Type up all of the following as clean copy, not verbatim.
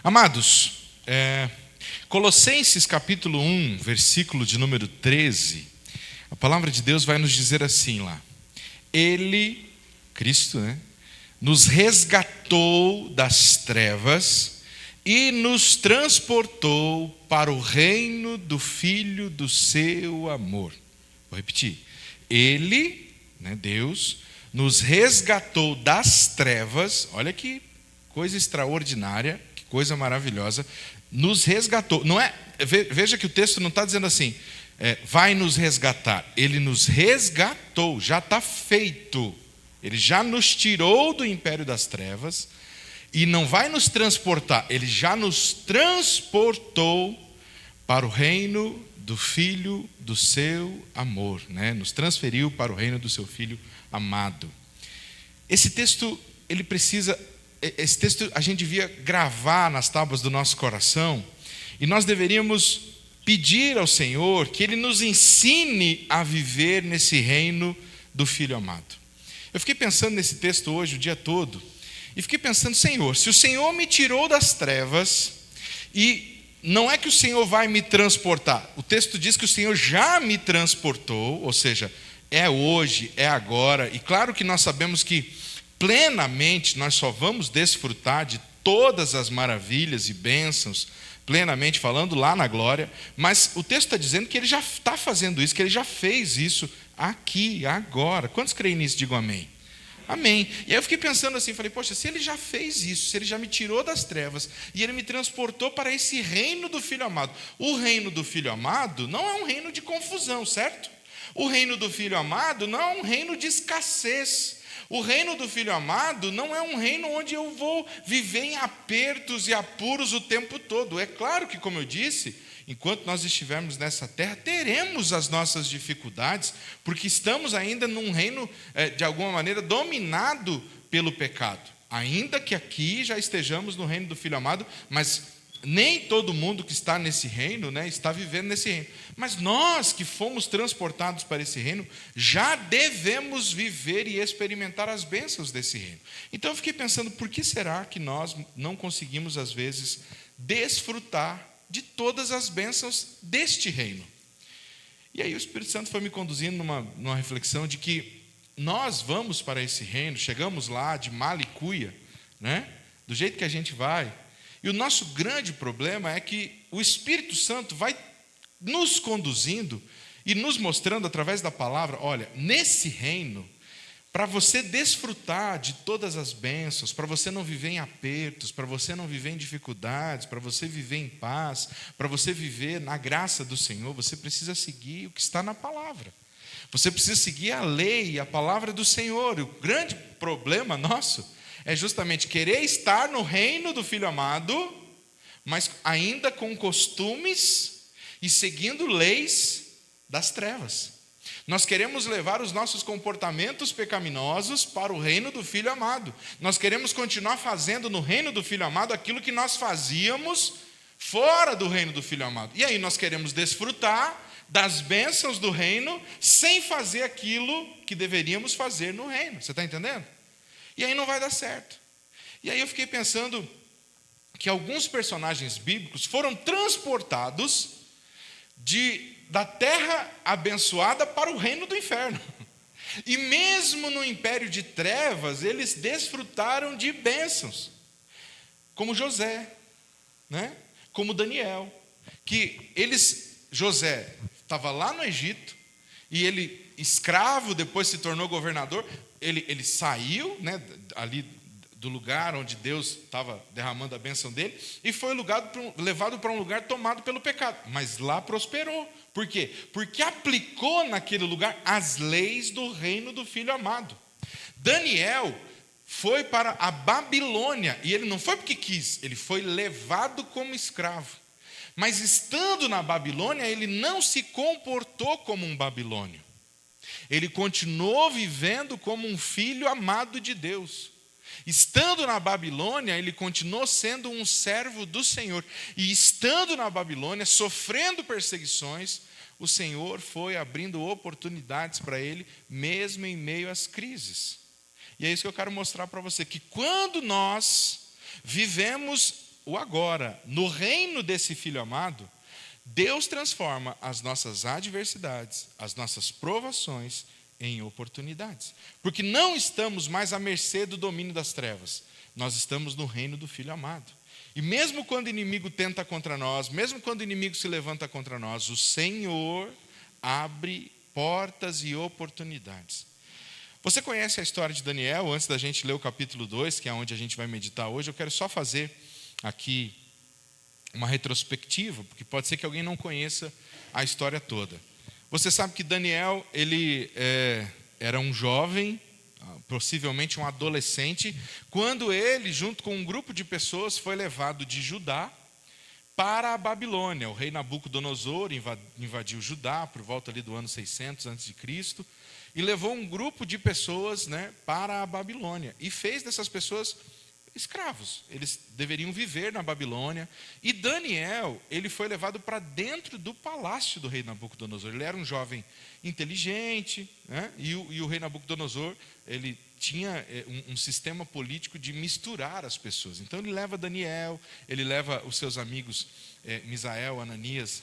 Amados, Colossenses capítulo 1, versículo de número 13, a palavra de Deus vai nos dizer assim lá: Ele, Cristo, nos resgatou das trevas e nos transportou para o reino do Filho do seu amor. Vou repetir. Ele, Deus, nos resgatou das trevas. Olha que coisa extraordinária, que coisa maravilhosa. Nos resgatou. Não é? Veja que o texto não está dizendo assim, vai nos resgatar. Ele nos resgatou, já está feito. Ele já nos tirou do império das trevas e não vai nos transportar. Ele já nos transportou para o reino do Filho do seu amor, Nos transferiu para o reino do seu Filho amado. Esse texto a gente devia gravar nas tábuas do nosso coração, e nós deveríamos pedir ao Senhor que Ele nos ensine a viver nesse reino do Filho amado. Eu fiquei pensando nesse texto hoje o dia todo, e fiquei pensando, Senhor, se o Senhor me tirou das trevas, e não é que o Senhor vai me transportar, o texto diz que o Senhor já me transportou, ou seja, é hoje, é agora, e claro que nós sabemos que plenamente nós só vamos desfrutar de todas as maravilhas e bênçãos, plenamente falando lá na glória, mas o texto está dizendo que Ele já está fazendo isso, que Ele já fez isso aqui, agora. Quantos creem nisso? Digam amém. Amém. E aí eu fiquei pensando assim, falei, poxa, se Ele já fez isso, se Ele já me tirou das trevas e Ele me transportou para esse reino do Filho amado. O reino do Filho amado não é um reino de confusão, certo? O reino do Filho amado não é um reino de escassez. O reino do Filho amado não é um reino onde eu vou viver em apertos e apuros o tempo todo. É claro que, como eu disse, enquanto nós estivermos nessa terra, teremos as nossas dificuldades, porque estamos ainda num reino, de alguma maneira, dominado pelo pecado. Ainda que aqui já estejamos no reino do Filho amado, mas nem todo mundo que está nesse reino, está vivendo nesse reino. Mas nós que fomos transportados para esse reino, já devemos viver e experimentar as bênçãos desse reino. Então eu fiquei pensando, por que será que nós não conseguimos, às vezes, desfrutar de todas as bênçãos deste reino? E aí o Espírito Santo foi me conduzindo numa reflexão de que nós vamos para esse reino, chegamos lá de mala e cuia, do jeito que a gente vai. E o nosso grande problema é que o Espírito Santo vai nos conduzindo e nos mostrando através da palavra, olha, nesse reino, para você desfrutar de todas as bênçãos, para você não viver em apertos, para você não viver em dificuldades, para você viver em paz, para você viver na graça do Senhor, você precisa seguir o que está na palavra. Você precisa seguir a lei, a palavra do Senhor. E o grande problema nosso é justamente querer estar no reino do Filho amado, mas ainda com costumes e seguindo leis das trevas. Nós queremos levar os nossos comportamentos pecaminosos para o reino do Filho amado. Nós queremos continuar fazendo no reino do Filho amado aquilo que nós fazíamos fora do reino do Filho amado. E aí nós queremos desfrutar das bênçãos do reino sem fazer aquilo que deveríamos fazer no reino. Você está entendendo? E aí não vai dar certo. E aí eu fiquei pensando que alguns personagens bíblicos foram transportados da terra abençoada para o reino do inferno. E mesmo no império de trevas, eles desfrutaram de bênçãos. Como José, como Daniel. José estava lá no Egito, e ele, escravo, depois se tornou governador. Ele saiu, ali do lugar onde Deus estava derramando a bênção dele, e foi levado para um lugar tomado pelo pecado. Mas lá prosperou. Por quê? Porque aplicou naquele lugar as leis do reino do Filho amado. Daniel foi para a Babilônia, e ele não foi porque quis, ele foi levado como escravo. Mas estando na Babilônia, ele não se comportou como um babilônio. Ele continuou vivendo como um filho amado de Deus. Estando na Babilônia, ele continuou sendo um servo do Senhor. E estando na Babilônia, sofrendo perseguições, o Senhor foi abrindo oportunidades para ele, mesmo em meio às crises. E é isso que eu quero mostrar para você, que quando nós vivemos o agora. No reino desse Filho amado, Deus transforma as nossas adversidades, as nossas provações em oportunidades. Porque não estamos mais à mercê do domínio das trevas. Nós estamos no reino do Filho amado. E mesmo quando o inimigo tenta contra nós, mesmo quando o inimigo se levanta contra nós, o Senhor abre portas e oportunidades. Você conhece a história de Daniel? Antes da gente ler o capítulo 2, que é onde a gente vai meditar hoje, eu quero só fazer aqui uma retrospectiva, porque pode ser que alguém não conheça a história toda. Você sabe que Daniel, ele era um jovem, possivelmente um adolescente, quando ele, junto com um grupo de pessoas, foi levado de Judá para a Babilônia. O rei Nabucodonosor invadiu Judá por volta ali do ano 600 a.C., e levou um grupo de pessoas, para a Babilônia, e fez dessas pessoas escravos. Eles deveriam viver na Babilônia. E Daniel, ele foi levado para dentro do palácio do rei Nabucodonosor. Ele era um jovem inteligente, e o rei Nabucodonosor, ele tinha um sistema político de misturar as pessoas. Então ele leva Daniel, ele leva os seus amigos Misael, Ananias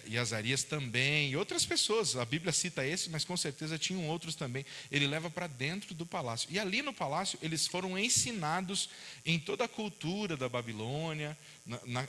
e Azarias também, e outras pessoas. A Bíblia cita esses, mas com certeza tinham outros também. Ele leva para dentro do palácio. E ali no palácio eles foram ensinados em toda a cultura da Babilônia,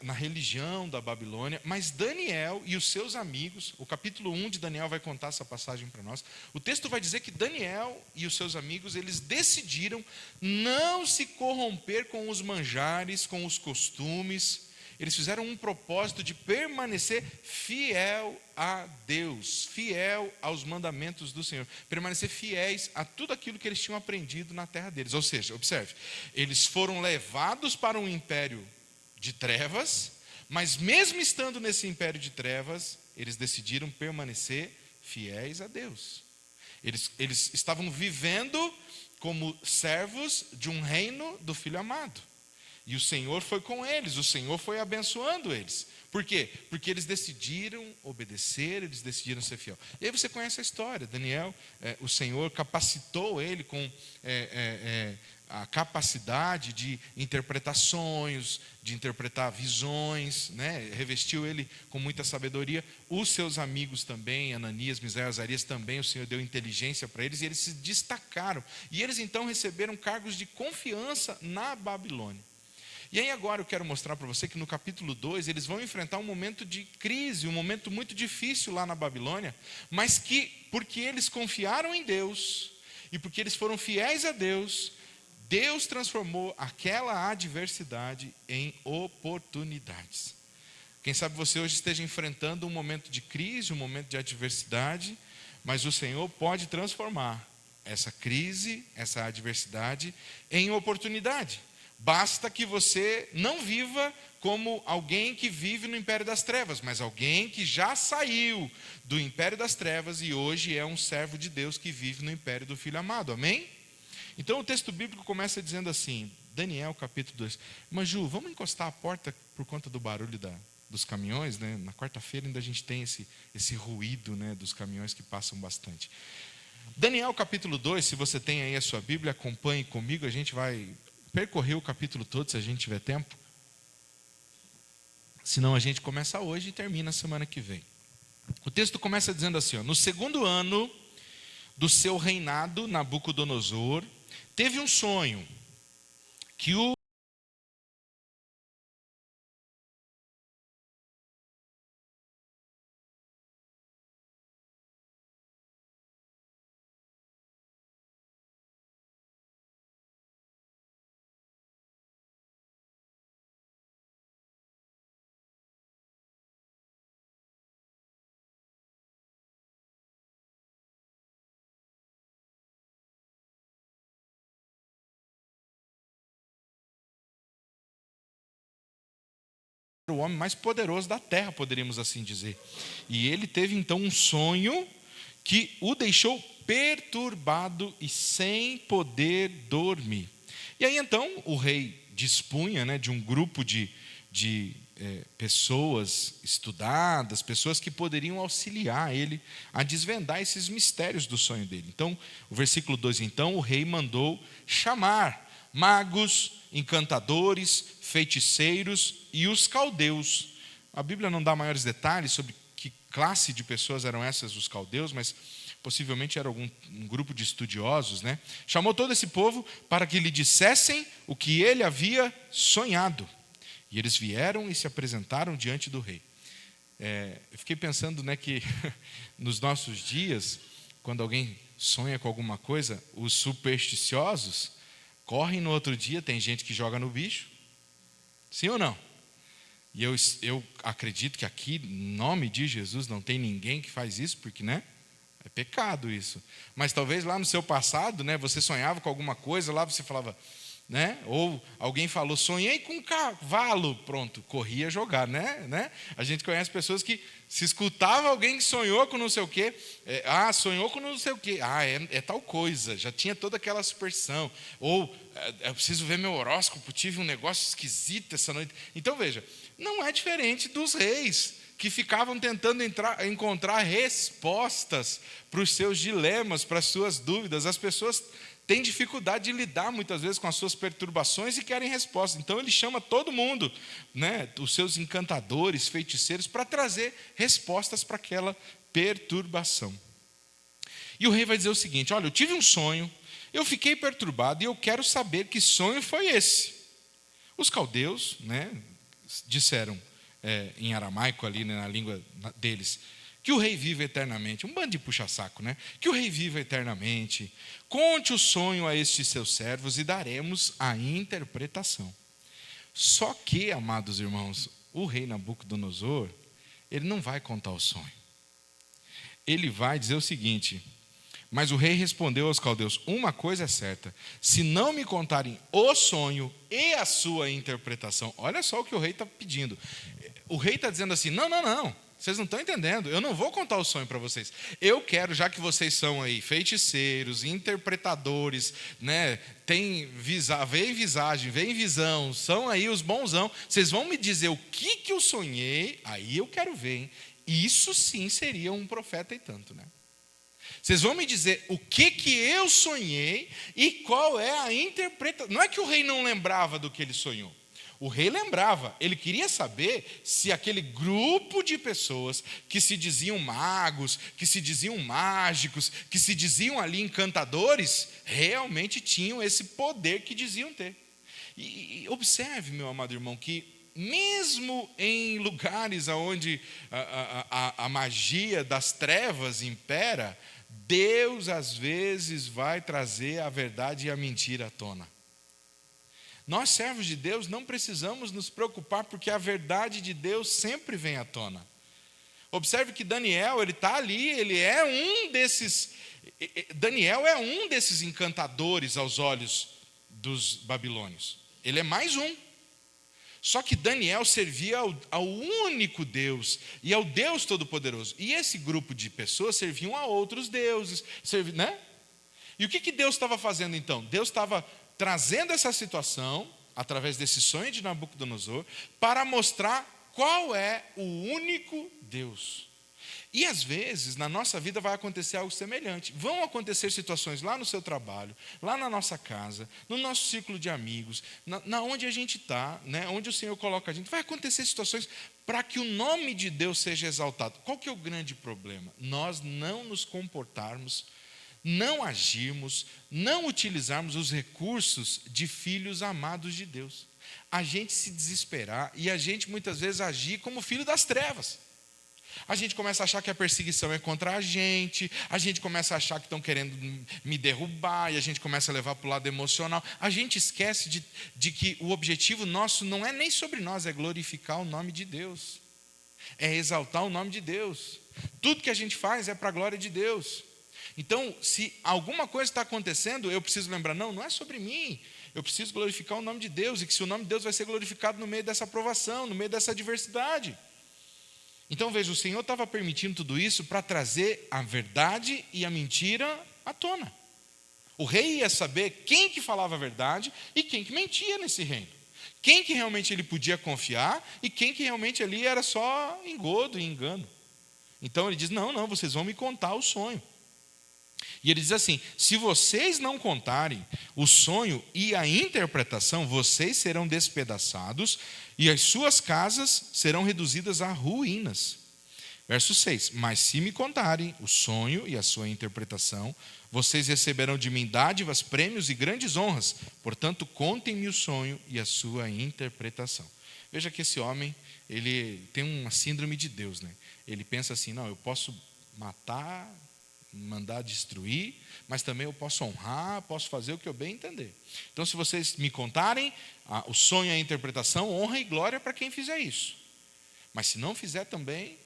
na religião da Babilônia. Mas Daniel e os seus amigos, o capítulo 1 de Daniel vai contar essa passagem para nós. O texto vai dizer que Daniel e os seus amigos, eles decidiram não se corromper com os manjares, com os costumes. Eles fizeram um propósito de permanecer fiel a Deus, fiel aos mandamentos do Senhor, permanecer fiéis a tudo aquilo que eles tinham aprendido na terra deles. Ou seja, observe, eles foram levados para um império de trevas, mas mesmo estando nesse império de trevas, eles decidiram permanecer fiéis a Deus. Eles estavam vivendo como servos de um reino do Filho amado. E o Senhor foi com eles, o Senhor foi abençoando eles. Por quê? Porque eles decidiram obedecer, eles decidiram ser fiel. E aí você conhece a história. Daniel, o Senhor capacitou ele com a capacidade de interpretar sonhos, de interpretar visões, revestiu ele com muita sabedoria. Os seus amigos também, Ananias, Misael, Azarias, também o Senhor deu inteligência para eles, e eles se destacaram. E eles então receberam cargos de confiança na Babilônia. E aí agora eu quero mostrar para você que no capítulo 2 eles vão enfrentar um momento de crise, um momento muito difícil lá na Babilônia, mas que, porque eles confiaram em Deus, e porque eles foram fiéis a Deus, Deus transformou aquela adversidade em oportunidades. Quem sabe você hoje esteja enfrentando um momento de crise, um momento de adversidade, mas o Senhor pode transformar essa crise, essa adversidade em oportunidade. Basta que você não viva como alguém que vive no império das trevas, mas alguém que já saiu do império das trevas e hoje é um servo de Deus que vive no império do Filho amado, amém? Então o texto bíblico começa dizendo assim, Daniel capítulo 2, mas Ju, vamos encostar a porta por conta do barulho dos caminhões, Na quarta-feira ainda a gente tem esse ruído, dos caminhões que passam bastante. Daniel capítulo 2, se você tem aí a sua Bíblia, acompanhe comigo, a gente vai percorrer o capítulo todo, se a gente tiver tempo. Senão a gente começa hoje e termina semana que vem. O texto começa dizendo assim, no segundo ano do seu reinado, Nabucodonosor teve um sonho, que o homem mais poderoso da terra, poderíamos assim dizer. E ele teve então um sonho que o deixou perturbado e sem poder dormir. E aí então o rei dispunha de um grupo de pessoas estudadas, pessoas que poderiam auxiliar ele a desvendar esses mistérios do sonho dele. Então, o versículo 2, então o rei mandou chamar magos encantadores, feiticeiros e os caldeus. A Bíblia não dá maiores detalhes sobre que classe de pessoas eram essas, os caldeus, mas possivelmente era um grupo de estudiosos, né? Chamou todo esse povo para que lhe dissessem o que ele havia sonhado. E eles vieram e se apresentaram diante do rei. Eu fiquei pensando, né, que nos nossos dias, quando alguém sonha com alguma coisa, os supersticiosos correm no outro dia, tem gente que joga no bicho. Sim ou não? E eu acredito que aqui, em nome de Jesus, não tem ninguém que faz isso, porque, né? É pecado isso. Mas talvez lá no seu passado, né, você sonhava com alguma coisa, lá você falava, né? Ou alguém falou, sonhei com um cavalo, pronto, corria jogar, né? A gente conhece pessoas que se escutava alguém que sonhou com não sei o quê, sonhou com não sei o quê, é tal coisa, já tinha toda aquela superstição. Ou, eu preciso ver meu horóscopo, tive um negócio esquisito essa noite. Então veja, não é diferente dos reis, que ficavam tentando encontrar respostas para os seus dilemas, para as suas dúvidas. As pessoas têm dificuldade de lidar muitas vezes com as suas perturbações e querem respostas. Então ele chama todo mundo, né, os seus encantadores, feiticeiros, para trazer respostas para aquela perturbação. E o rei vai dizer o seguinte: olha, eu tive um sonho, eu fiquei perturbado e eu quero saber que sonho foi esse. Os caldeus, né, disseram em aramaico ali, né, na língua deles, que o rei viva eternamente. Um bando de puxa-saco, né? Que o rei viva eternamente. Conte o sonho a estes seus servos e daremos a interpretação. Só que, amados irmãos, o rei Nabucodonosor, ele não vai contar o sonho. Ele vai dizer o seguinte: mas o rei respondeu aos caldeus, uma coisa é certa, se não me contarem o sonho e a sua interpretação. Olha só o que o rei está pedindo. O rei está dizendo assim, não, vocês não estão entendendo, eu não vou contar o sonho para vocês. Eu quero, já que vocês são aí feiticeiros, interpretadores, né, veem visagem, veem visão, são aí os bonzão, vocês vão me dizer o que eu sonhei, aí eu quero ver, hein? Isso sim seria um profeta e tanto, né? Vocês vão me dizer o que eu sonhei e qual é a interpretação. Não é que o rei não lembrava do que ele sonhou. O rei lembrava, ele queria saber se aquele grupo de pessoas que se diziam magos, que se diziam mágicos, que se diziam ali encantadores, realmente tinham esse poder que diziam ter. E observe, meu amado irmão, que mesmo em lugares onde a magia das trevas impera, Deus às vezes vai trazer a verdade e a mentira à tona. Nós, servos de Deus, não precisamos nos preocupar, porque a verdade de Deus sempre vem à tona. Observe que Daniel, ele está ali, ele é um desses. Daniel é um desses encantadores aos olhos dos babilônios. Ele é mais um. Só que Daniel servia ao único Deus e ao Deus Todo-Poderoso. E esse grupo de pessoas serviam a outros deuses, né? E o que Deus estava fazendo então? Deus estava trazendo essa situação, através desse sonho de Nabucodonosor, para mostrar qual é o único Deus. E às vezes, na nossa vida vai acontecer algo semelhante. Vão acontecer situações lá no seu trabalho, lá na nossa casa, no nosso círculo de amigos, na onde a gente está, né, onde o Senhor coloca a gente. Vai acontecer situações para que o nome de Deus seja exaltado. Qual que é o grande problema? Nós não nos comportarmos, não agirmos, não utilizarmos os recursos de filhos amados de Deus. A gente se desesperar e a gente muitas vezes agir como filho das trevas. A gente começa a achar que a perseguição é contra a gente começa a achar que estão querendo me derrubar, e a gente começa a levar para o lado emocional. A gente esquece de que o objetivo nosso não é nem sobre nós, é glorificar o nome de Deus, é exaltar o nome de Deus. Tudo que a gente faz é para a glória de Deus. Então, se alguma coisa está acontecendo, eu preciso lembrar, não é sobre mim, eu preciso glorificar o nome de Deus, e que se o nome de Deus vai ser glorificado no meio dessa provação, no meio dessa adversidade. Então veja, o Senhor estava permitindo tudo isso para trazer a verdade e a mentira à tona. O rei ia saber quem que falava a verdade e quem que mentia nesse reino. Quem que realmente ele podia confiar e quem que realmente ali era só engodo e engano. Então ele diz, não, vocês vão me contar o sonho. E ele diz assim: se vocês não contarem o sonho e a interpretação, vocês serão despedaçados e as suas casas serão reduzidas a ruínas. Verso 6: mas se me contarem o sonho e a sua interpretação, vocês receberão de mim dádivas, prêmios e grandes honras. Portanto, contem-me o sonho e a sua interpretação. Veja que esse homem, ele tem uma síndrome de Deus, né? Ele pensa assim: não, eu posso matar, mandar destruir, mas também eu posso honrar, posso fazer o que eu bem entender. Então, se vocês me contarem o sonho e a interpretação, honra e glória para quem fizer isso. Mas se não fizer também,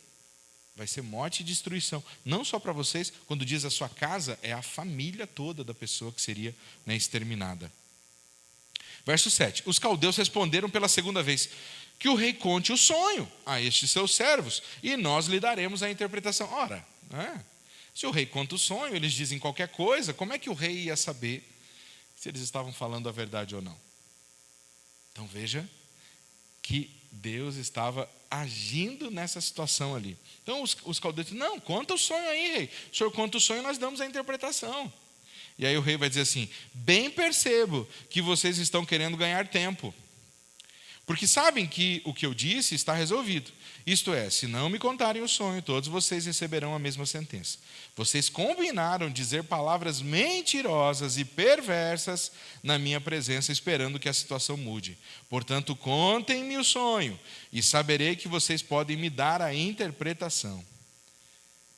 vai ser morte e destruição. Não só para vocês, quando diz a sua casa, é a família toda da pessoa que seria, né, exterminada. Verso 7. Os caldeus responderam pela segunda vez: que o rei conte o sonho a estes seus servos, e nós lhe daremos a interpretação. Ora, se o rei conta o sonho, eles dizem qualquer coisa, como é que o rei ia saber se eles estavam falando a verdade ou não? Então veja que Deus estava agindo nessa situação ali. Então os caldeus dizem: não, conta o sonho aí, rei. O senhor conta o sonho e nós damos a interpretação. E aí o rei vai dizer assim: bem percebo que vocês estão querendo ganhar tempo, porque sabem que o que eu disse está resolvido. Isto é, se não me contarem o sonho, todos vocês receberão a mesma sentença. Vocês combinaram dizer palavras mentirosas e perversas na minha presença, esperando que a situação mude. Portanto, contem-me o sonho, e saberei que vocês podem me dar a interpretação.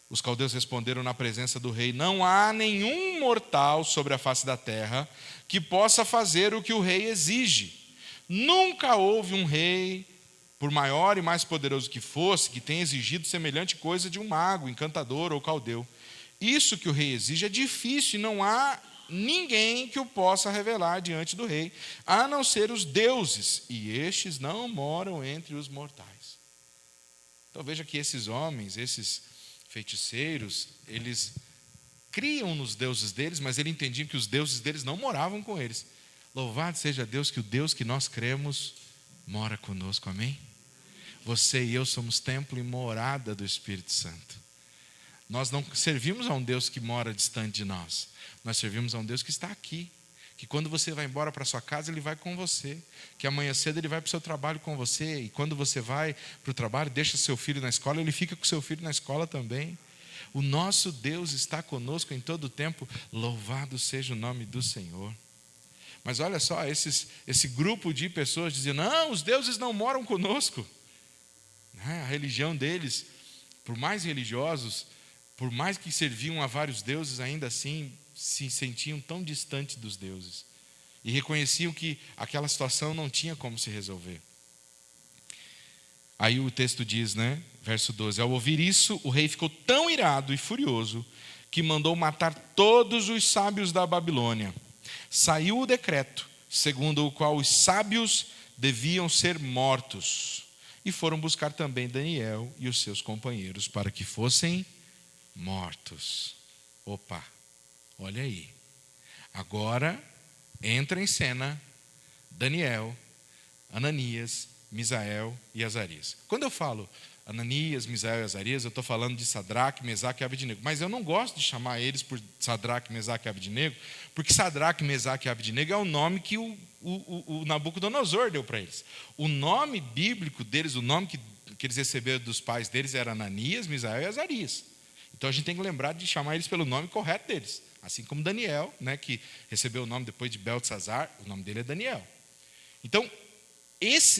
Os caldeus responderam na presença do rei: não há nenhum mortal sobre a face da terra que possa fazer o que o rei exige. Nunca houve um rei, por maior e mais poderoso que fosse, que tenha exigido semelhante coisa de um mago, encantador ou caldeu. Isso que o rei exige é difícil e não há ninguém que o possa revelar diante do rei, a não ser os deuses, e estes não moram entre os mortais. Então veja que esses homens, esses feiticeiros, eles criam nos deuses deles, mas eles entendiam que os deuses deles não moravam com eles. Louvado seja Deus, que o Deus que nós cremos mora conosco, amém? Você e eu somos templo e morada do Espírito Santo. Nós não servimos a um Deus que mora distante de nós. Nós servimos a um Deus que está aqui. Que quando você vai embora para sua casa, Ele vai com você. Que amanhã cedo Ele vai para o seu trabalho com você. E quando você vai para o trabalho, deixa seu filho na escola, Ele fica com seu filho na escola também. O nosso Deus está conosco em todo o tempo. Louvado seja o nome do Senhor. Mas olha só, esse grupo de pessoas dizendo: não, os deuses não moram conosco. A religião deles, por mais religiosos, por mais que serviam a vários deuses, ainda assim se sentiam tão distantes dos deuses. E reconheciam que aquela situação não tinha como se resolver. Aí o texto diz, verso 12: ao ouvir isso, o rei ficou tão irado e furioso que mandou matar todos os sábios da Babilônia. Saiu o decreto, segundo o qual os sábios deviam ser mortos. E foram buscar também Daniel e os seus companheiros para que fossem mortos. Opa, olha aí. Agora entra em cena Daniel, Ananias, Misael e Azarias. Quando eu falo Ananias, Misael e Azarias, eu estou falando de Sadraque, Mesaque e Abednego. Mas eu não gosto de chamar eles por Sadraque, Mesaque e Abednego, porque Sadraque, Mesaque e Abednego é o nome que o Nabucodonosor deu para eles. O nome bíblico deles, o nome que eles receberam dos pais deles era Ananias, Misael e Azarias. Então a gente tem que lembrar de chamar eles pelo nome correto deles. Assim como Daniel, que recebeu o nome depois de Beltesazar, o nome dele é Daniel. Então,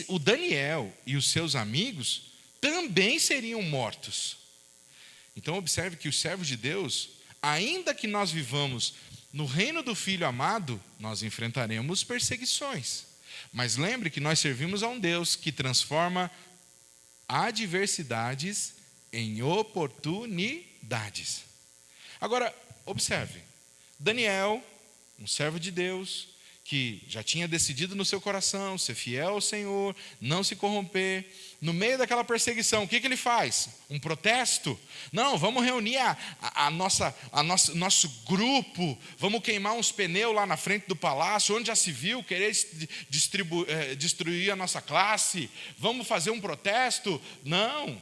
o Daniel e os seus amigos também seriam mortos. Então observe que os servos de Deus, ainda que nós vivamos no reino do Filho amado, nós enfrentaremos perseguições. Mas lembre que nós servimos a um Deus que transforma adversidades em oportunidades. Agora, observe, Daniel, um servo de Deus, que já tinha decidido no seu coração ser fiel ao Senhor, não se corromper. No meio daquela perseguição, o que ele faz? Um protesto? Não, vamos reunir nosso grupo, vamos queimar uns pneus lá na frente do palácio, onde já se viu querer destruir a nossa classe, vamos fazer um protesto? Não,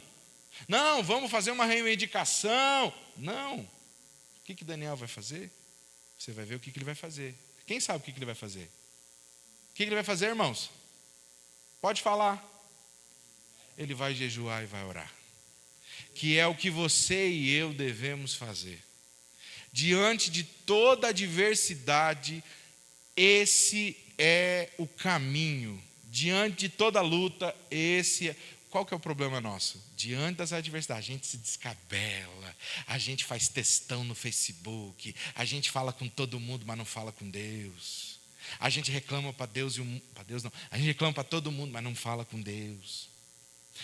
vamos fazer uma reivindicação? Não. O que Daniel vai fazer? Você vai ver o que ele vai fazer. Quem sabe o que ele vai fazer? O que ele vai fazer, irmãos? Pode falar. Ele vai jejuar e vai orar. Que é o que você e eu devemos fazer. Diante de toda a adversidade, esse é o caminho. Diante de toda luta, esse é... Qual que é o problema nosso? Diante das adversidades, a gente se descabela, a gente faz textão no Facebook, a gente fala com todo mundo, mas não fala com Deus. A gente reclama para Deus para Deus não. A gente reclama para todo mundo, mas não fala com Deus.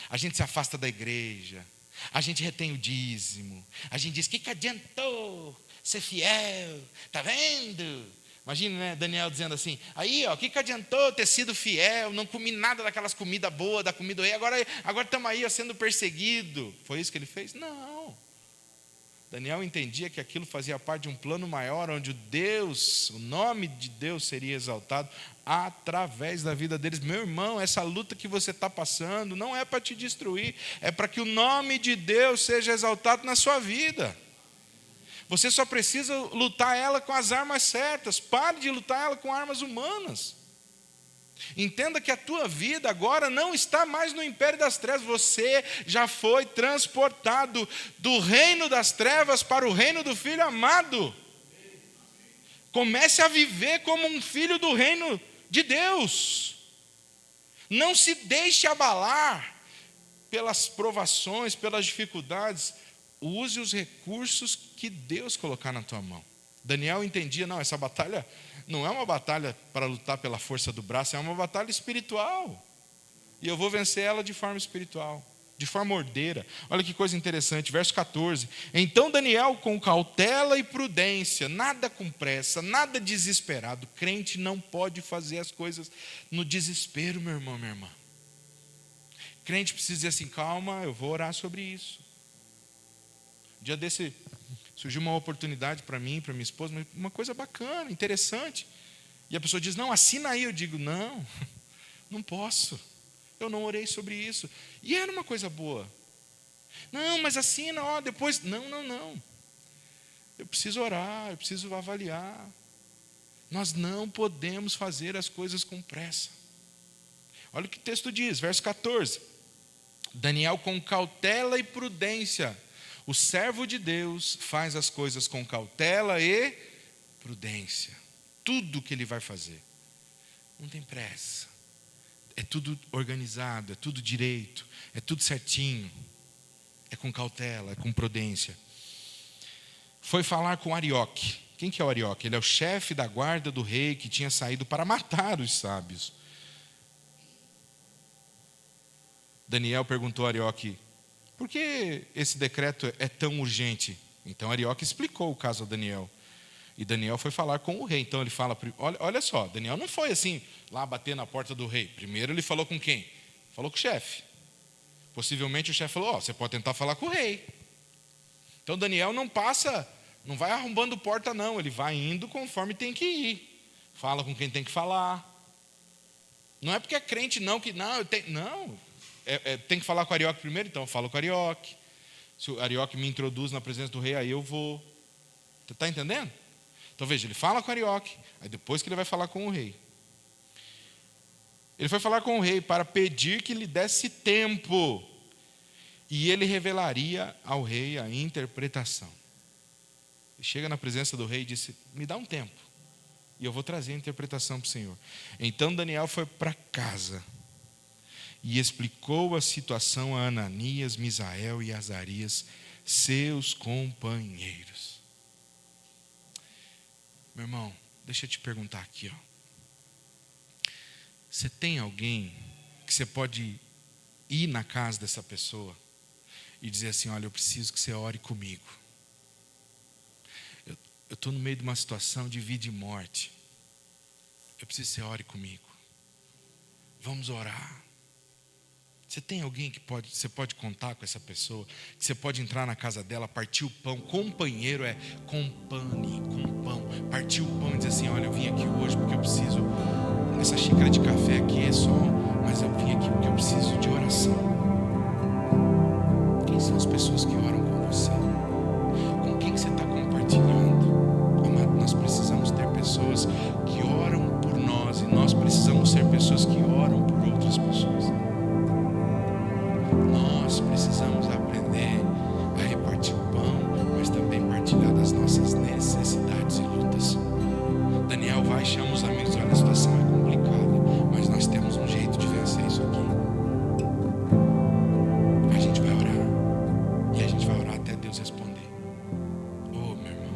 A gente se afasta da igreja. A gente retém o dízimo. A gente diz: que adiantou ser fiel? Tá vendo? Imagina, né, Daniel dizendo assim: aí, ó, que adiantou ter sido fiel? Não comi nada daquelas comidas boas, da comida do rei. Agora estamos aí, ó, sendo perseguido. Foi isso que ele fez? Não. Daniel entendia que aquilo fazia parte de um plano maior, onde o nome de Deus seria exaltado através da vida deles. Meu irmão, essa luta que você está passando não é para te destruir, é para que o nome de Deus seja exaltado na sua vida. Você só precisa lutar ela com as armas certas. Pare de lutar ela com armas humanas. Entenda que a tua vida agora não está mais no império das trevas. Você já foi transportado do reino das trevas para o reino do Filho amado. Comece a viver como um filho do reino de Deus. Não se deixe abalar pelas provações, pelas dificuldades. Use os recursos que Deus colocar na tua mão. Daniel entendia: não, essa batalha não é uma batalha para lutar pela força do braço, é uma batalha espiritual. E eu vou vencer ela de forma espiritual, de forma ordeira. Olha que coisa interessante, verso 14. Então Daniel, com cautela e prudência, nada com pressa, nada desesperado. Crente não pode fazer as coisas no desespero, meu irmão, minha irmã. Crente precisa dizer assim: calma, eu vou orar sobre isso. Dia desse surgiu uma oportunidade para mim, para minha esposa, uma coisa bacana, interessante. E a pessoa diz: não, assina aí. Eu digo: não, não posso. Eu não orei sobre isso. E era uma coisa boa. Não, mas assina, ó, depois. Não. Eu preciso orar, eu preciso avaliar. Nós não podemos fazer as coisas com pressa. Olha o que o texto diz, verso 14. Daniel, com cautela e prudência. O servo de Deus faz as coisas com cautela e prudência. Tudo que ele vai fazer. Não tem pressa. É tudo organizado, é tudo direito, é tudo certinho. É com cautela, é com prudência. Foi falar com Arioque. Quem que é o Arioque? Ele é o chefe da guarda do rei que tinha saído para matar os sábios. Daniel perguntou a Arioque: por que esse decreto é tão urgente? Então Arioque explicou o caso a Daniel. E Daniel foi falar com o rei. Então ele fala: olha só, Daniel não foi assim, lá bater na porta do rei. Primeiro ele falou com quem? Falou com o chefe. Possivelmente o chefe falou: você pode tentar falar com o rei. Então Daniel não vai arrombando porta não. Ele vai indo conforme tem que ir. Fala com quem tem que falar. Não é porque é crente não, que não, tem que falar com o Arioque primeiro, então eu falo com o Arioque. Se o Arioque me introduz na presença do rei, aí eu vou. Você está entendendo? Então veja, ele fala com o Arioque, aí depois que ele vai falar com o rei. Ele foi falar com o rei para pedir que lhe desse tempo, e ele revelaria ao rei a interpretação. Ele chega na presença do rei e disse: me dá um tempo, e eu vou trazer a interpretação para o Senhor. Então Daniel foi para casa e explicou a situação a Ananias, Misael e Azarias, seus companheiros. Meu irmão, deixa eu te perguntar aqui, ó. Você tem alguém que você pode ir na casa dessa pessoa e dizer assim: olha, eu preciso que você ore comigo. Eu estou no meio de uma situação de vida e morte. Eu preciso que você ore comigo. Vamos orar. Você tem alguém que você pode contar com essa pessoa, que você pode entrar na casa dela, partir o pão. Companheiro é company, com pão. Partir o pão e dizer assim: olha, eu vim aqui hoje porque eu preciso, essa xícara de café aqui é só, mas eu vim aqui porque eu preciso de oração. Quem são as pessoas que oram com você? Com quem você está compartilhando? nós precisamos aprender a repartir o pão, mas também partilhar das nossas necessidades e lutas. Daniel vai e chama os amigos: olha, a situação é complicada, mas nós temos um jeito de vencer isso aqui. A gente vai orar, e a gente vai orar até Deus responder. Oh, meu irmão,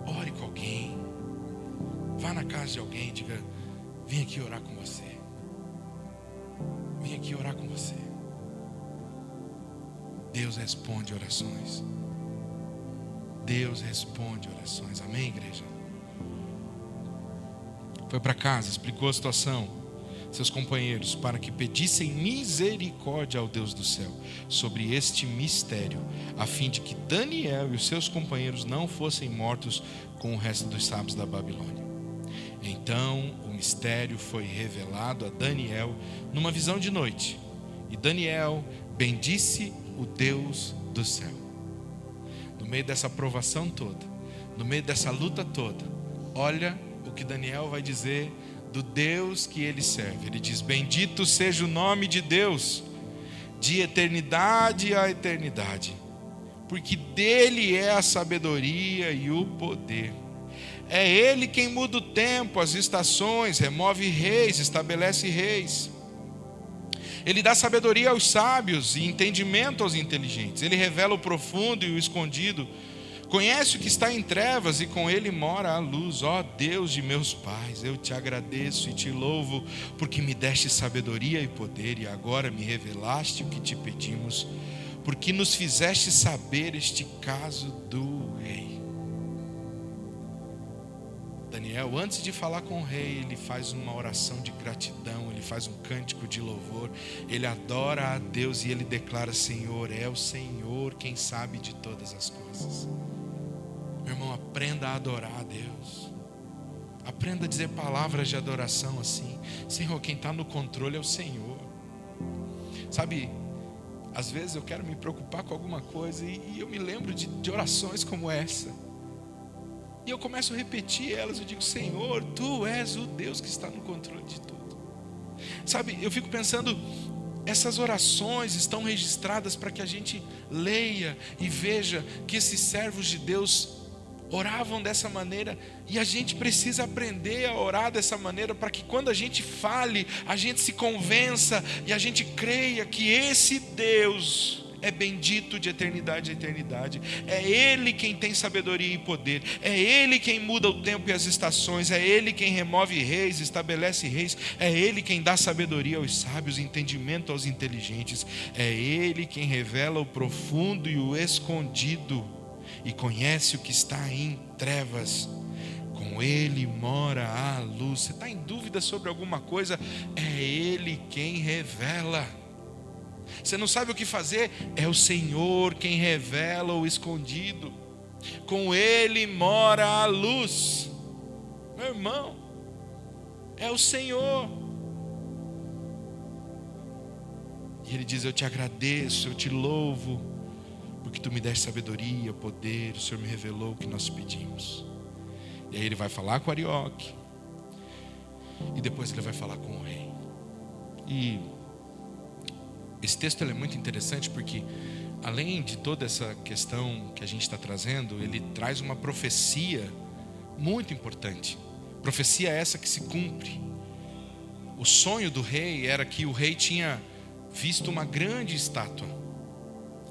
ore com alguém, vá na casa de alguém e diga: vim aqui orar com você. Vim aqui orar com você. Deus responde orações. Deus responde orações. Amém, igreja? Foi para casa, explicou a situação, seus companheiros, para que pedissem misericórdia ao Deus do céu sobre este mistério, a fim de que Daniel e os seus companheiros não fossem mortos com o resto dos sábios da Babilônia. Então o mistério foi revelado a Daniel numa visão de noite, e Daniel bendisse o Deus do céu. No meio dessa provação toda, no meio dessa luta toda, olha o que Daniel vai dizer do Deus que ele serve. Ele diz: bendito seja o nome de Deus, de eternidade a eternidade, porque dele é a sabedoria e o poder. É ele quem muda o tempo, as estações, remove reis, estabelece reis. Ele dá sabedoria aos sábios e entendimento aos inteligentes. Ele revela o profundo e o escondido. Conhece o que está em trevas e com ele mora a luz. Ó Deus de meus pais, eu te agradeço e te louvo, porque me deste sabedoria e poder, e agora me revelaste o que te pedimos, porque nos fizeste saber este caso do rei. Daniel, antes de falar com o rei, ele faz uma oração de gratidão, ele faz um cântico de louvor, ele adora a Deus e ele declara: Senhor, é o Senhor quem sabe de todas as coisas. Meu irmão, aprenda a adorar a Deus. Aprenda a dizer palavras de adoração assim: Senhor, quem está no controle é o Senhor. Sabe, às vezes eu quero me preocupar com alguma coisa e eu me lembro de orações como essa. E eu começo a repetir elas, eu digo: Senhor, Tu és o Deus que está no controle de tudo. Sabe, eu fico pensando, essas orações estão registradas para que a gente leia e veja que esses servos de Deus oravam dessa maneira, e a gente precisa aprender a orar dessa maneira, para que quando a gente fale, a gente se convença e a gente creia que esse Deus é bendito de eternidade a eternidade. É Ele quem tem sabedoria e poder, é Ele quem muda o tempo e as estações, é Ele quem remove reis, estabelece reis, é Ele quem dá sabedoria aos sábios, entendimento aos inteligentes, é Ele quem revela o profundo e o escondido, e conhece o que está em trevas. Com Ele mora a luz. Você está em dúvida sobre alguma coisa? É Ele quem revela. Você não sabe o que fazer? É o Senhor quem revela o escondido. Com Ele mora a luz. Meu irmão, é o Senhor. E Ele diz: eu te agradeço, eu te louvo, porque Tu me deste sabedoria, poder, o Senhor me revelou o que nós pedimos. E aí Ele vai falar com Arioque, e depois Ele vai falar com o rei. E esse texto ele é muito interessante, porque além de toda essa questão que a gente está trazendo, ele traz uma profecia muito importante. Profecia essa que se cumpre. O sonho do rei era que o rei tinha visto uma grande estátua.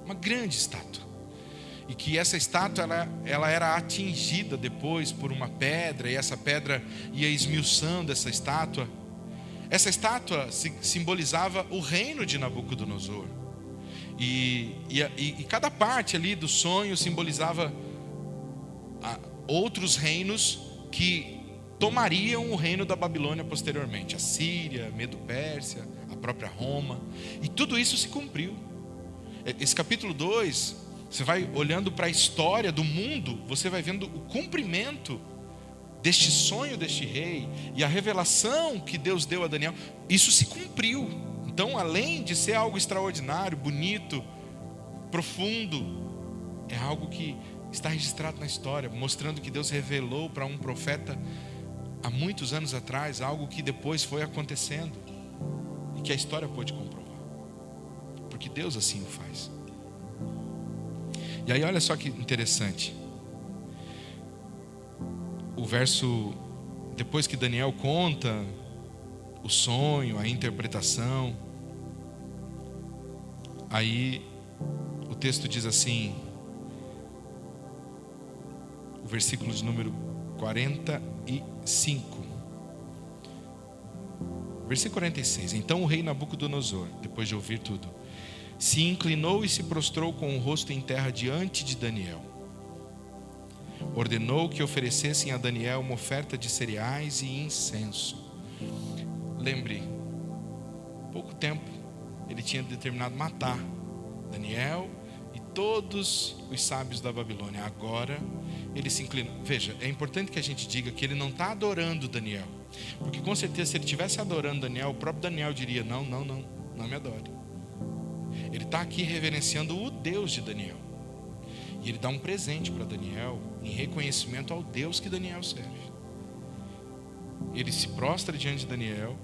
Uma grande estátua. E que essa estátua ela era atingida depois por uma pedra, e essa pedra ia esmiuçando essa estátua. Essa estátua simbolizava o reino de Nabucodonosor. E cada parte ali do sonho simbolizava outros reinos que tomariam o reino da Babilônia posteriormente. A Síria, Medo-Pérsia, a própria Roma. E tudo isso se cumpriu. Esse capítulo 2, você vai olhando para a história do mundo, você vai vendo o cumprimento deste sonho deste rei e a revelação que Deus deu a Daniel. Isso se cumpriu. Então, além de ser algo extraordinário, bonito, profundo, é algo que está registrado na história, mostrando que Deus revelou para um profeta há muitos anos atrás algo que depois foi acontecendo e que a história pôde comprovar. porque Deus assim o faz. E aí olha só que interessante. O verso, depois que Daniel conta o sonho, a interpretação, aí o texto diz assim, o versículo de número 45. Versículo 46. Então o rei Nabucodonosor, depois de ouvir tudo, se inclinou e se prostrou com o rosto em terra diante de Daniel. Ordenou que oferecessem a Daniel uma oferta de cereais e incenso. Lembre, pouco tempo ele tinha determinado matar Daniel e todos os sábios da Babilônia. Agora ele se inclinou. Veja, é importante que a gente diga que ele não está adorando Daniel, porque com certeza se ele estivesse adorando Daniel, o próprio Daniel diria, não me adore. Ele está aqui reverenciando o Deus de Daniel. E ele dá um presente para Daniel em reconhecimento ao Deus que Daniel serve. Ele se prostra diante de Daniel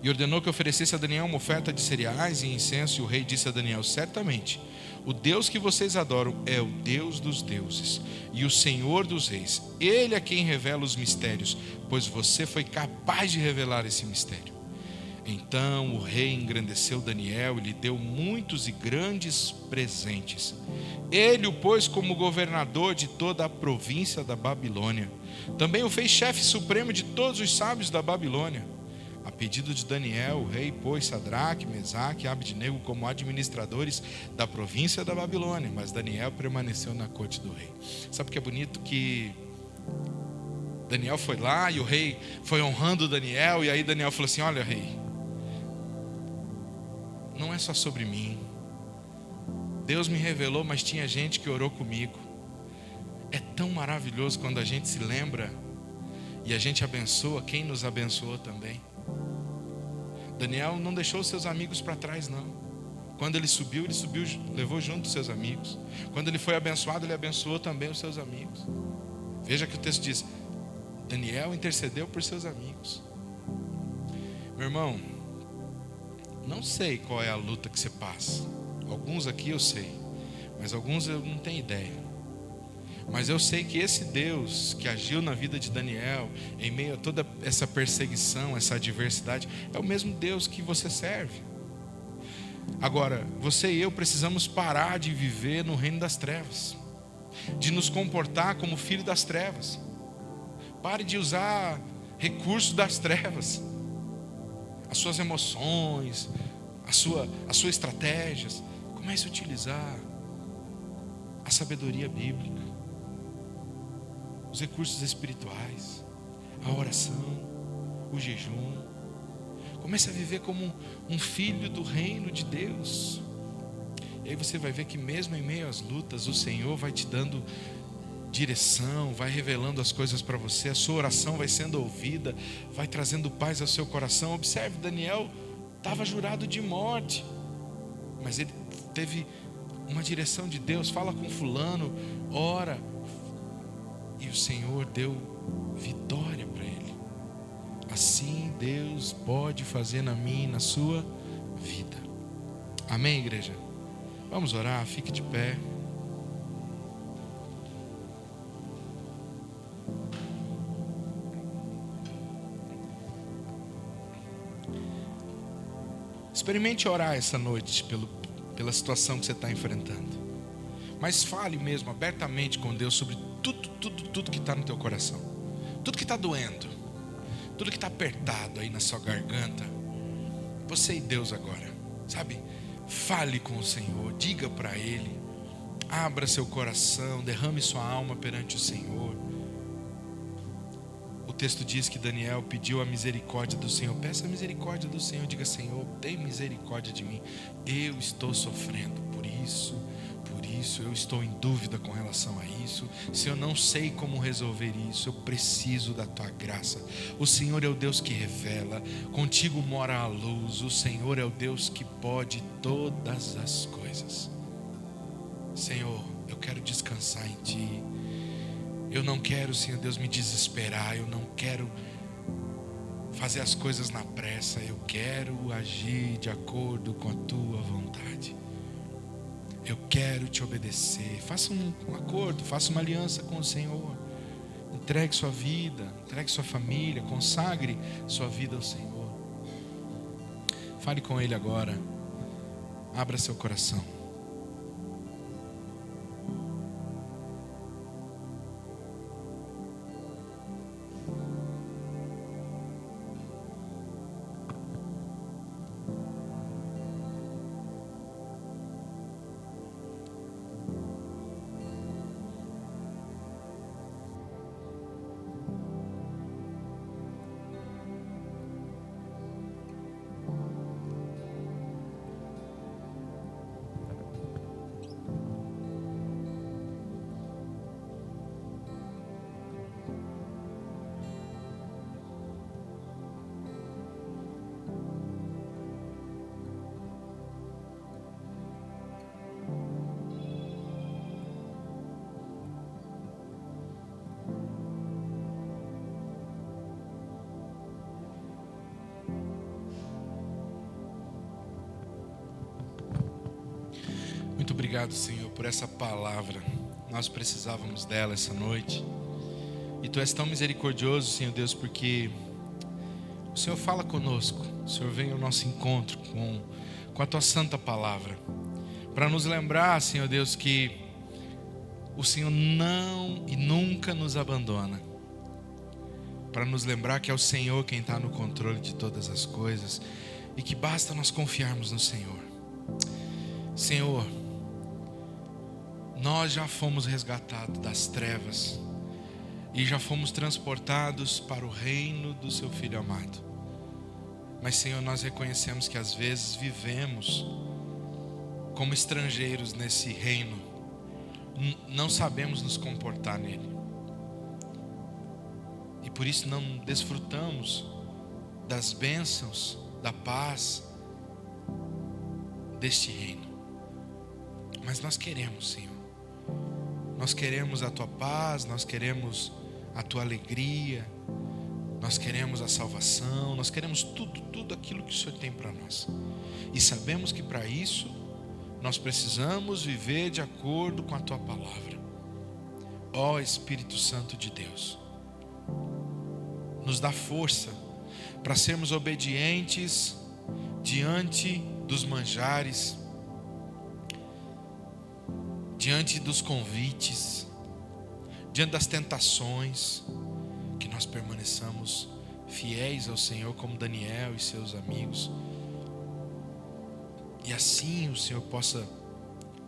e ordenou que oferecesse a Daniel uma oferta de cereais e incenso. E o rei disse a Daniel, certamente, o Deus que vocês adoram é o Deus dos deuses e o Senhor dos reis. Ele é quem revela os mistérios, pois você foi capaz de revelar esse mistério. Então o rei engrandeceu Daniel e lhe deu muitos e grandes presentes. Ele o pôs como governador de toda a província da Babilônia. Também o fez chefe supremo de todos os sábios da Babilônia. A pedido de Daniel, o rei pôs Sadraque, Mesaque e Abednego como administradores da província da Babilônia, mas Daniel permaneceu na corte do rei. Sabe o que é bonito? Que Daniel foi lá e o rei foi honrando Daniel, e aí Daniel falou assim, olha rei, não é só sobre mim. Deus me revelou, mas tinha gente que orou comigo. É tão maravilhoso quando a gente se lembra e a gente abençoa quem nos abençoou também. Daniel não deixou seus amigos para trás, não. Quando ele subiu, levou junto os seus amigos. Quando ele foi abençoado, ele abençoou também os seus amigos. Veja que o texto diz, Daniel intercedeu por seus amigos. Meu irmão, não sei qual é a luta que você passa. Alguns aqui eu sei, mas alguns eu não tenho ideia. Mas eu sei que esse Deus que agiu na vida de Daniel, em meio a toda essa perseguição, essa adversidade, é o mesmo Deus que você serve. Agora, você e eu precisamos parar de viver no reino das trevas, de nos comportar como filho das trevas. Pare de usar recursos das trevas, as suas emoções, as suas estratégias. Comece a utilizar a sabedoria bíblica, os recursos espirituais, a oração, o jejum. Comece a viver como um filho do reino de Deus. E aí você vai ver que mesmo em meio às lutas, o Senhor vai te dando direção, vai revelando as coisas para você, a sua oração vai sendo ouvida, vai trazendo paz ao seu coração. Observe, Daniel estava jurado de morte, mas ele teve uma direção de Deus. Fala com fulano, ora, e o Senhor deu vitória para ele. Assim Deus pode fazer na minha e na sua vida. Amém, igreja? Vamos orar, fique de pé. Experimente orar essa noite pela situação que você está enfrentando. Mas fale mesmo abertamente com Deus sobre tudo que está no teu coração. Tudo que está doendo. Tudo que está apertado aí na sua garganta. Você e Deus agora, sabe? Fale com o Senhor, diga para Ele. Abra seu coração, derrame sua alma perante o Senhor. O texto diz que Daniel pediu a misericórdia do Senhor. Peça a misericórdia do Senhor. Diga, Senhor, tem misericórdia de mim. Eu estou sofrendo por isso eu estou em dúvida com relação a isso. Se eu não sei como resolver isso, eu preciso da tua graça. O Senhor é o Deus que revela. Contigo mora a luz. O Senhor é o Deus que pode todas as coisas. Senhor, eu quero descansar em Ti. Eu não quero, Senhor Deus, me desesperar. Eu não quero fazer as coisas na pressa. Eu quero agir de acordo com a tua vontade. Eu quero te obedecer. Faça um acordo, faça uma aliança com o Senhor. Entregue sua vida, entregue sua família, consagre sua vida ao Senhor. Fale com Ele agora. Abra seu coração. Muito obrigado, Senhor, por essa palavra. Nós precisávamos dela essa noite. E Tu és tão misericordioso, Senhor Deus, porque o Senhor fala conosco. O Senhor vem ao nosso encontro com a Tua santa palavra, para nos lembrar, Senhor Deus, que o Senhor não e nunca nos abandona, para nos lembrar que é o Senhor quem está no controle de todas as coisas e que basta nós confiarmos no Senhor. Senhor, nós já fomos resgatados das trevas e já fomos transportados para o reino do Seu Filho amado. Mas, Senhor, nós reconhecemos que às vezes vivemos como estrangeiros nesse reino, não sabemos nos comportar nele, e por isso não desfrutamos das bênçãos, da paz deste reino. Mas nós queremos, Senhor, nós queremos a Tua paz, nós queremos a Tua alegria, nós queremos a salvação, nós queremos tudo aquilo que o Senhor tem para nós. E sabemos que para isso nós precisamos viver de acordo com a Tua palavra. Ó Espírito Santo de Deus, nos dá força para sermos obedientes diante dos manjares, diante dos convites, diante das tentações, que nós permaneçamos fiéis ao Senhor como Daniel e seus amigos. E assim o Senhor possa,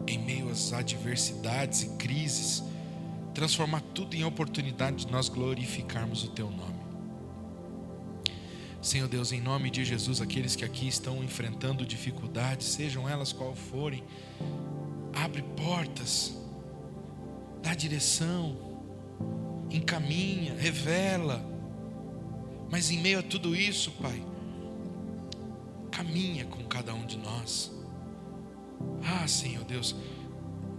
em meio às adversidades e crises, transformar tudo em oportunidade de nós glorificarmos o Teu nome. Senhor Deus, em nome de Jesus, aqueles que aqui estão enfrentando dificuldades, sejam elas qual forem, abre portas, dá direção, encaminha, revela. Mas em meio a tudo isso, Pai, caminha com cada um de nós. Ah, Senhor Deus,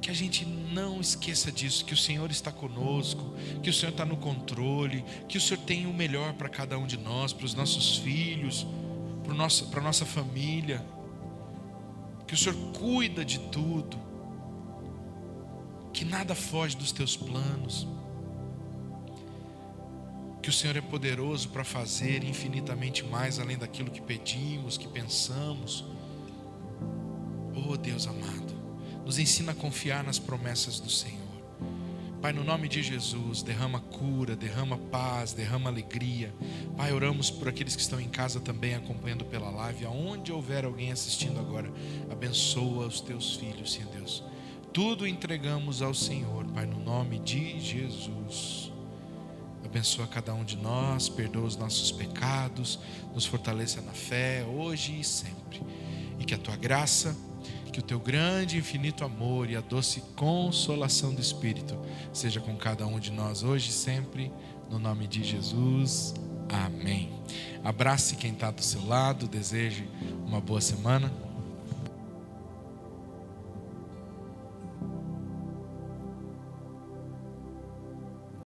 que a gente não esqueça disso, que o Senhor está conosco, que o Senhor está no controle, que o Senhor tem o melhor para cada um de nós, para os nossos filhos, para a nossa família, que o Senhor cuida de tudo, que nada foge dos Teus planos, que o Senhor é poderoso para fazer infinitamente mais além daquilo que pedimos, que pensamos. Oh Deus amado, nos ensina a confiar nas promessas do Senhor. Pai, no nome de Jesus, derrama cura, derrama paz, derrama alegria. Pai, oramos por aqueles que estão em casa também acompanhando pela live, aonde houver alguém assistindo agora, abençoa os Teus filhos, Senhor Deus. Tudo entregamos ao Senhor, Pai, no nome de Jesus. Abençoa cada um de nós, perdoa os nossos pecados, nos fortaleça na fé, hoje e sempre. E que a Tua graça, que o Teu grande e infinito amor e a doce consolação do Espírito seja com cada um de nós hoje e sempre, no nome de Jesus. Amém. Abrace quem está do seu lado, deseje uma boa semana.